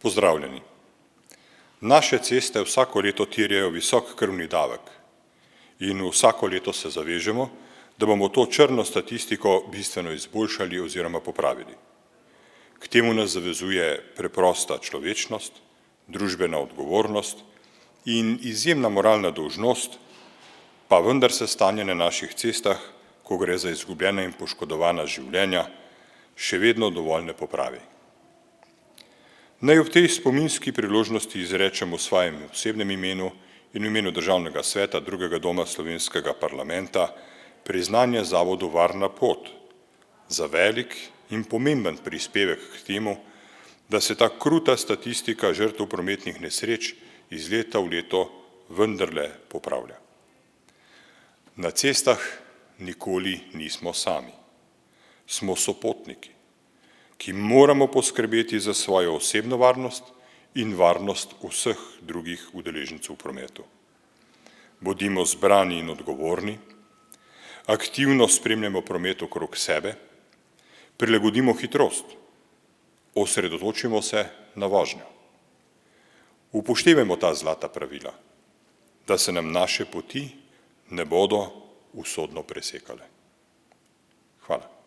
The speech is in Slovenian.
Pozdravljeni. Naše ceste vsako leto terjajo visok krvni davek in vsako leto se zavežemo, da bomo to črno statistiko bistveno izboljšali oziroma popravili. K temu nas zavezuje preprosta človečnost, družbena odgovornost in izjemna moralna dolžnost, pa vendar se stanje na naših cestah, ko gre za izgubljena in poškodovana življenja, še vedno dovolj ne popravi. Naj ob tej spominski priložnosti izrečem v svojem osebnem imenu in v imenu Državnega sveta drugega doma slovenskega parlamenta priznanje zavodu Varna pot za velik in pomemben prispevek k temu, da se ta kruta statistika žrtev prometnih nesreč iz leta v leto vendarle popravlja. Na cestah nikoli nismo sami. Smo sopotniki, ki moramo poskrbeti za svojo osebno varnost in varnost vseh drugih udeležencev v prometu. Bodimo zbrani in odgovorni, aktivno spremljamo promet okrog sebe, prilagodimo hitrost, osredotočimo se na vožnjo. Upoštevajmo ta zlata pravila, da se nam naše poti ne bodo usodno presekale. Hvala.